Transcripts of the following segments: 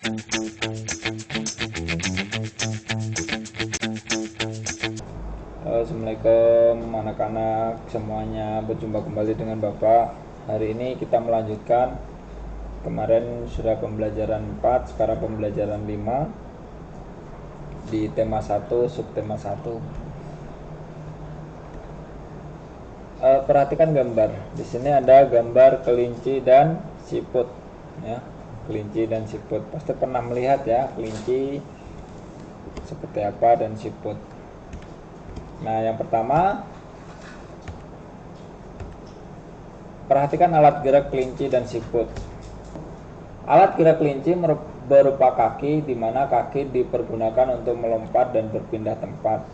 Assalamualaikum anak-anak semuanya, berjumpa kembali dengan Bapak. Hari ini kita melanjutkan. Kemarin sudah pembelajaran 4, sekarang pembelajaran 5 di tema 1, subtema 1. Perhatikan gambar. Di sini ada gambar kelinci dan siput ya. Kelinci dan siput. Pasti pernah melihat ya kelinci seperti apa dan siput. Nah, yang pertama, perhatikan alat gerak kelinci dan siput. Alat gerak kelinci berupa kaki, di mana kaki dipergunakan untuk melompat dan berpindah tempat.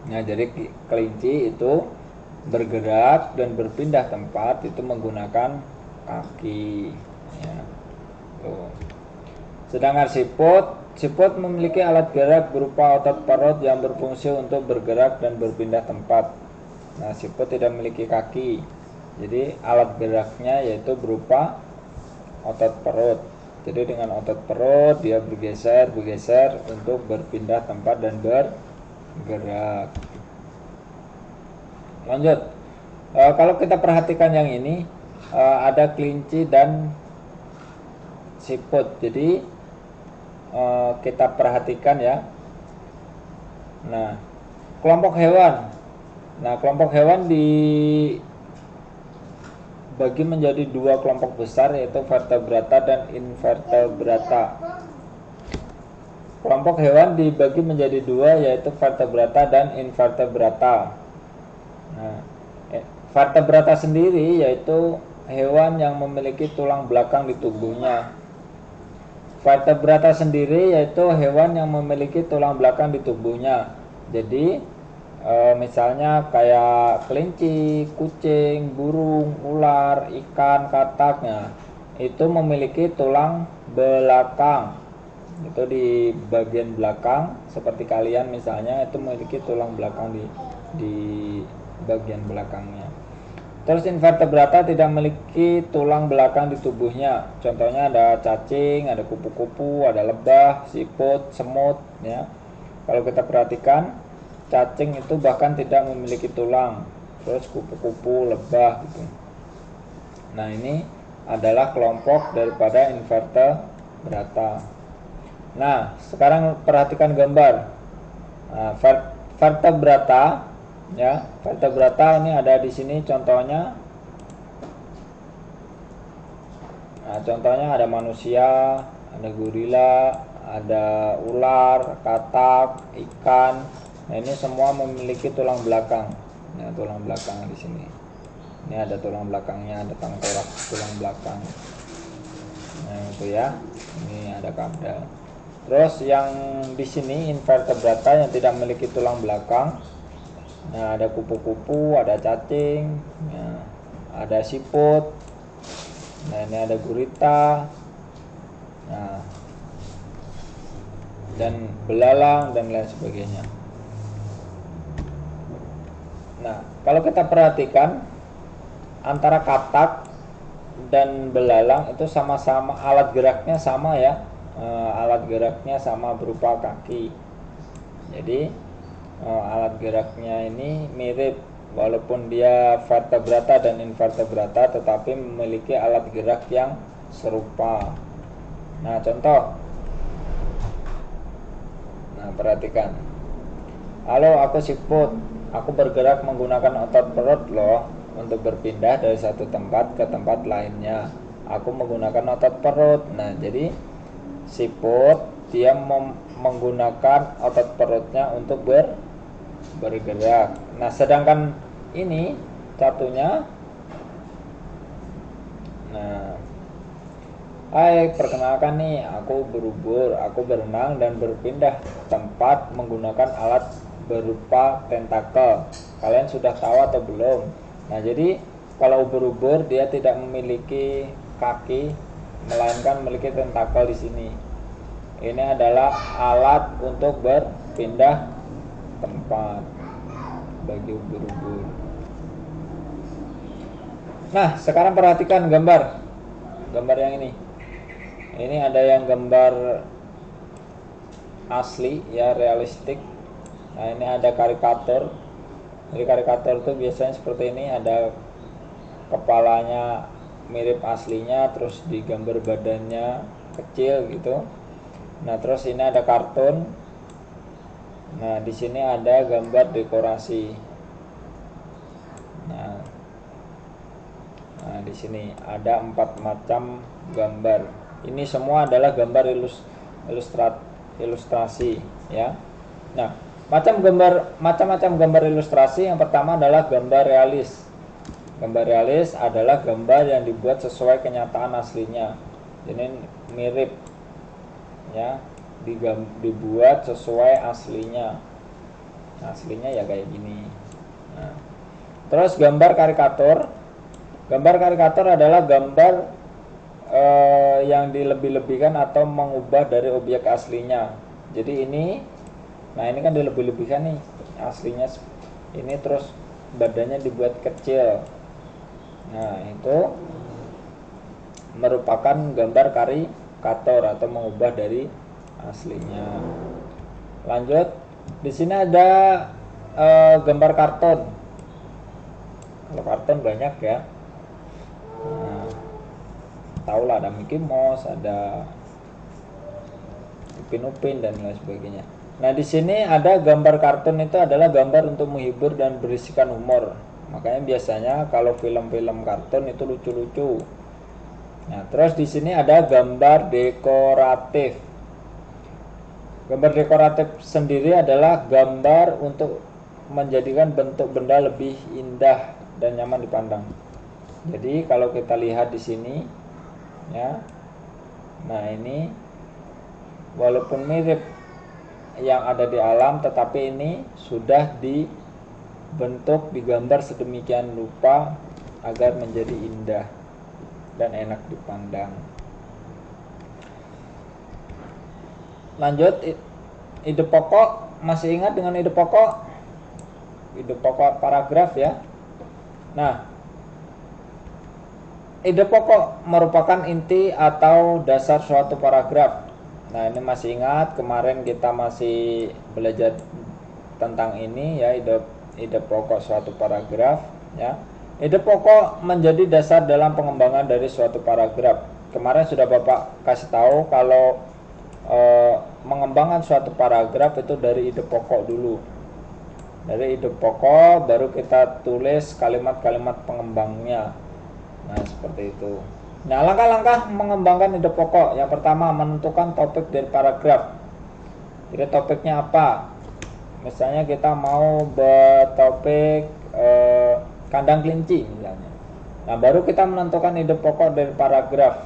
Nah, jadi kelinci itu bergerak dan berpindah tempat itu menggunakan kaki. Ya. Tuh. Sedangkan siput memiliki alat gerak berupa otot perut yang berfungsi untuk bergerak dan berpindah tempat. Nah, siput tidak memiliki kaki. Jadi alat geraknya yaitu berupa otot perut. Jadi dengan otot perut dia bergeser untuk berpindah tempat dan bergerak. Lanjut. Kalau kita perhatikan yang ini ada kelinci dan siput. Jadi kita perhatikan ya. Nah, kelompok hewan. Nah, kelompok hewan dibagi menjadi dua kelompok besar, yaitu vertebrata dan invertebrata. Kelompok hewan dibagi menjadi dua, yaitu vertebrata dan invertebrata. Nah, vertebrata sendiri yaitu hewan yang memiliki tulang belakang di tubuhnya. Vertebrata sendiri yaitu hewan yang memiliki tulang belakang di tubuhnya. Jadi misalnya kayak kelinci, kucing, burung, ular, ikan, kataknya itu memiliki tulang belakang. Itu di bagian belakang, seperti kalian misalnya itu memiliki tulang belakang di bagian belakangnya. Terus invertebrata tidak memiliki tulang belakang di tubuhnya. Contohnya ada cacing, ada kupu-kupu, ada lebah, siput, semut ya. Kalau kita perhatikan, cacing itu bahkan tidak memiliki tulang. Terus kupu-kupu, lebah gitu. Nah, ini adalah kelompok daripada invertebrata. Nah, sekarang perhatikan gambar. Nah, vertebrata ya, vertebrata ini ada di sini contohnya. Nah, contohnya ada manusia, ada gorila, ada ular, katak, ikan. Nah, ini semua memiliki tulang belakang. Nah, tulang belakang di sini. Ini ada tulang belakangnya, ada tengkorak tulang belakang. Nah, itu ya. Ini ada kadal. Terus yang di sini invertebrata yang tidak memiliki tulang belakang. Nah, ada kupu-kupu, ada cacing, ya, ada siput. Nah, ini ada gurita. Nah, dan belalang dan lain sebagainya. Nah, kalau kita perhatikan antara katak dan belalang itu sama-sama alat geraknya sama ya. Alat geraknya sama berupa kaki. Jadi alat geraknya ini mirip, walaupun dia vertebrata dan invertebrata tetapi memiliki alat gerak yang serupa. Nah, contoh. Nah, perhatikan. Halo, aku siput. Aku bergerak menggunakan otot perut loh untuk berpindah dari satu tempat ke tempat lainnya. Aku menggunakan otot perut. Nah, jadi siput dia menggunakan otot perutnya untuk bergerak. Nah, sedangkan ini satunya, nah, hai, perkenalkan nih, aku berubur, aku berenang dan berpindah tempat menggunakan alat berupa tentakel. Kalian sudah tahu atau belum? Nah, jadi kalau ubur-ubur dia tidak memiliki kaki, melainkan memiliki tentakel di sini. Ini adalah alat untuk berpindah tempat bagi ubur-ubur. Nah, sekarang perhatikan gambar yang ini. Ini ada yang gambar asli ya, realistik. Nah ini ada karikatur. Jadi karikatur itu biasanya seperti ini, ada kepalanya mirip aslinya, terus digambar badannya kecil gitu. Nah terus ini ada kartun. Nah di sini ada gambar dekorasi. Nah, di sini ada 4 macam gambar. Ini semua adalah gambar ilustrasi ya. Nah, macam-macam gambar ilustrasi. Yang pertama adalah gambar realis. Gambar realis adalah gambar yang dibuat sesuai kenyataan aslinya. Jadi mirip ya, dibuat sesuai aslinya. Aslinya ya kayak gini. Nah, terus gambar karikatur. Gambar karikatur adalah gambar yang dilebih-lebihkan atau mengubah dari objek aslinya. Jadi ini, nah ini kan dilebih-lebihkan nih, aslinya ini terus badannya dibuat kecil. Nah itu merupakan gambar karikatur atau mengubah dari aslinya. Lanjut, di sini ada gambar kartun. Kalau kartun banyak ya. Nah, tahulah ada Mickey Mouse, ada Upin Ipin dan lain sebagainya. Nah di sini ada gambar kartun, itu adalah gambar untuk menghibur dan berisikan humor. Makanya biasanya kalau film-film kartun itu lucu-lucu. Nah terus di sini ada gambar dekoratif. Gambar dekoratif sendiri adalah gambar untuk menjadikan bentuk benda lebih indah dan nyaman dipandang. Jadi kalau kita lihat di sini ya, nah ini walaupun mirip yang ada di alam, tetapi ini sudah dibentuk, digambar sedemikian rupa agar menjadi indah dan enak dipandang. Lanjut, ide pokok. Masih ingat dengan ide pokok? Ide pokok paragraf ya. Nah, ide pokok merupakan inti atau dasar suatu paragraf. Nah ini masih ingat, kemarin kita masih belajar tentang ini ya, ide pokok suatu paragraf ya. Ide pokok menjadi dasar dalam pengembangan dari suatu paragraf. Kemarin sudah Bapak kasih tahu kalau mengembangkan suatu paragraf itu dari ide pokok dulu. Dari ide pokok baru kita tulis kalimat-kalimat pengembangnya. Nah seperti itu. Nah langkah-langkah mengembangkan ide pokok. Yang pertama, menentukan topik dari paragraf. Jadi topiknya apa? Misalnya kita mau bertopik kandang kelinci misalnya. Nah baru kita menentukan ide pokok dari paragraf.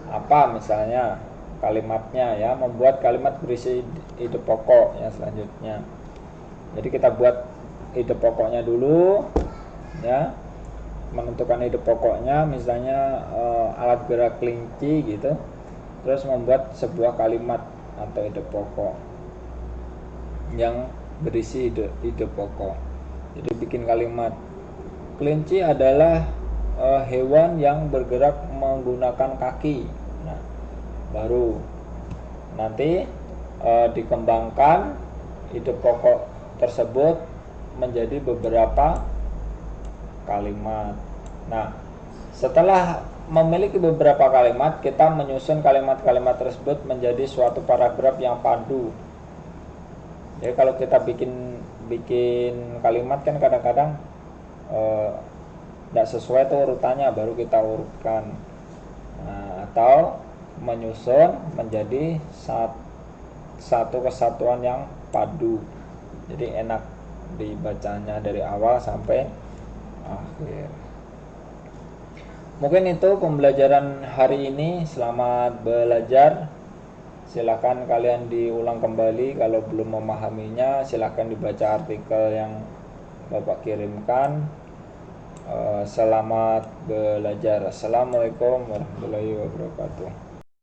Apa misalnya kalimatnya ya, membuat kalimat berisi ide pokok yang selanjutnya. Jadi kita buat ide pokoknya dulu ya, menentukan ide pokoknya, misalnya alat gerak kelinci gitu, terus membuat sebuah kalimat atau ide pokok yang berisi ide pokok. Jadi bikin kalimat, kelinci adalah hewan yang bergerak menggunakan kaki. Nah baru nanti dikembangkan ide pokok tersebut menjadi beberapa kalimat. Nah, setelah memiliki beberapa kalimat, kita menyusun kalimat-kalimat tersebut menjadi suatu paragraf yang padu. Jadi kalau kita bikin kalimat kan kadang-kadang tidak sesuai tuh urutannya, baru kita urutkan. Nah, atau menyusun menjadi satu kesatuan yang padu. Jadi enak dibacanya dari awal sampai akhir. Mungkin itu pembelajaran hari ini. Selamat belajar. Silakan kalian diulang kembali. Kalau belum memahaminya, silakan dibaca artikel yang Bapak kirimkan. Selamat belajar. Assalamualaikum warahmatullahi wabarakatuh.